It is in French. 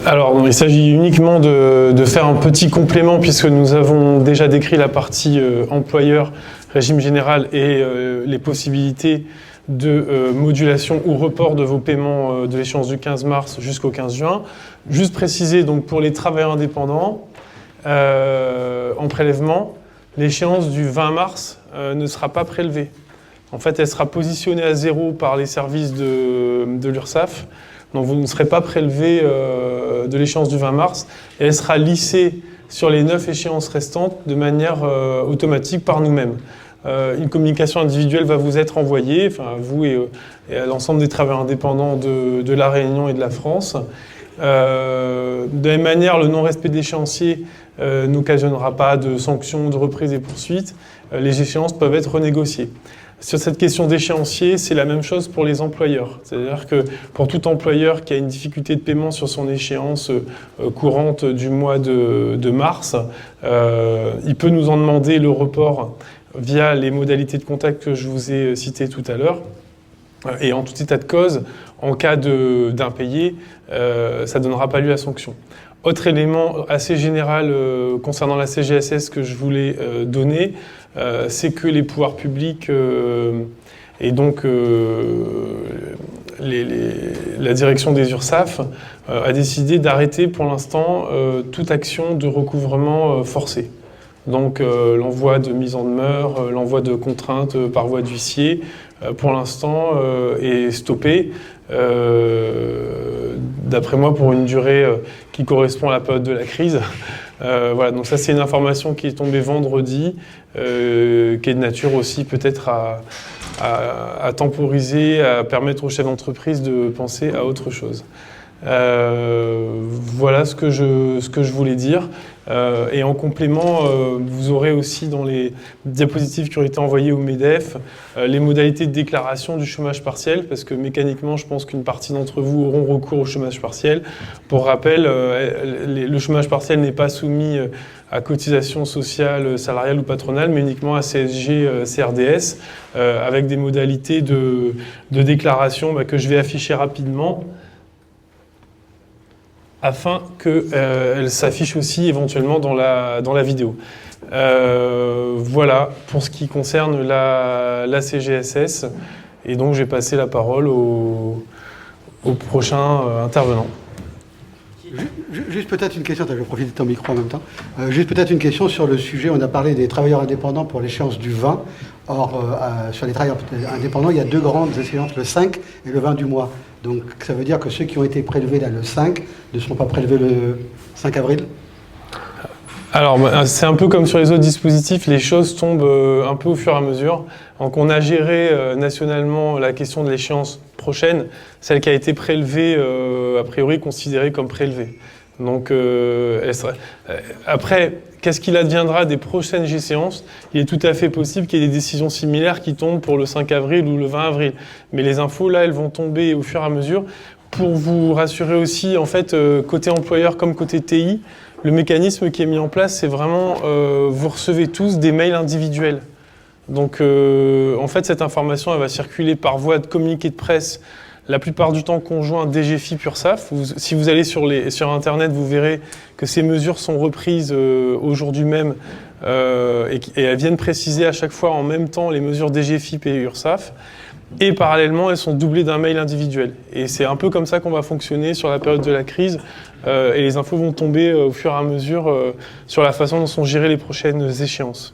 Alors, il s'agit uniquement de faire un petit complément puisque nous avons déjà décrit la partie employeur, régime général et les possibilités de modulation ou report de vos paiements de l'échéance du 15 mars jusqu'au 15 juin. Juste préciser, donc pour les travailleurs indépendants, en prélèvement, l'échéance du 20 mars ne sera pas prélevée. En fait, elle sera positionnée à 0 par les services de l'URSSAF. Donc vous ne serez pas prélevé de l'échéance du 20 mars et elle sera lissée sur les 9 échéances restantes de manière automatique par nous-mêmes. Une communication individuelle va vous être envoyée, enfin à vous et à l'ensemble des travailleurs indépendants de La Réunion et de la France. De la même manière, le non-respect de l'échéancier n'occasionnera pas de sanctions, de reprises et poursuites. Les échéances peuvent être renégociées. Sur cette question d'échéancier, c'est la même chose pour les employeurs. C'est-à-dire que pour tout employeur qui a une difficulté de paiement sur son échéance courante du mois de mars, il peut nous en demander le report via les modalités de contact que je vous ai citées tout à l'heure. Et en tout état de cause, en cas d'impayé, ça ne donnera pas lieu à sanction. Autre élément assez général concernant la CGSS que je voulais donner, c'est que les pouvoirs publics et donc la direction des URSSAF a décidé d'arrêter pour l'instant toute action de recouvrement forcé. Donc l'envoi de mise en demeure, l'envoi de contraintes par voie d'huissier, pour l'instant est stoppé. D'après moi, pour une durée qui correspond à la période de la crise. Voilà, donc ça c'est une information qui est tombée vendredi, qui est de nature aussi peut-être à temporiser, à permettre aux chefs d'entreprise de penser à autre chose. Voilà ce que je voulais dire. Et en complément, vous aurez aussi dans les diapositives qui ont été envoyées au MEDEF les modalités de déclaration du chômage partiel, parce que mécaniquement, je pense qu'une partie d'entre vous auront recours au chômage partiel. Pour rappel, le chômage partiel n'est pas soumis à cotisation sociale, salariale ou patronale, mais uniquement à CSG, CRDS, avec des modalités de déclaration que je vais afficher rapidement, afin qu'elle s'affiche aussi éventuellement dans la vidéo. Voilà pour ce qui concerne la CGSS. Et donc, je vais passer la parole au prochain intervenant. Juste peut-être une question, je vais profiter de ton micro en même temps. Juste peut-être une question sur le sujet, on a parlé des travailleurs indépendants pour l'échéance du 20. Or, sur les travailleurs indépendants, il y a deux grandes échéances, le 5 et le 20 du mois. Donc ça veut dire que ceux qui ont été prélevés là, le 5 ne seront pas prélevés le 5 avril? Alors, c'est un peu comme sur les autres dispositifs, les choses tombent un peu au fur et à mesure. Donc, on a géré nationalement la question de l'échéance prochaine, celle qui a été prélevée, a priori considérée comme prélevée. Donc, après, qu'est-ce qu'il adviendra des prochaines échéances? Il est tout à fait possible qu'il y ait des décisions similaires qui tombent pour le 5 avril ou le 20 avril. Mais les infos, là, elles vont tomber au fur et à mesure. Pour vous rassurer aussi, en fait, côté employeur comme côté TI, le mécanisme qui est mis en place, c'est vraiment, vous recevez tous des mails individuels. Donc, en fait, cette information, elle va circuler par voie de communiqué de presse, la plupart du temps conjoint DGFiP URSSAF. Si vous allez sur Internet, vous verrez que ces mesures sont reprises aujourd'hui même et elles viennent préciser à chaque fois en même temps les mesures DGFiP et URSSAF. Et parallèlement, elles sont doublées d'un mail individuel. Et c'est un peu comme ça qu'on va fonctionner sur la période de la crise. Et les infos vont tomber au fur et à mesure sur la façon dont sont gérées les prochaines échéances.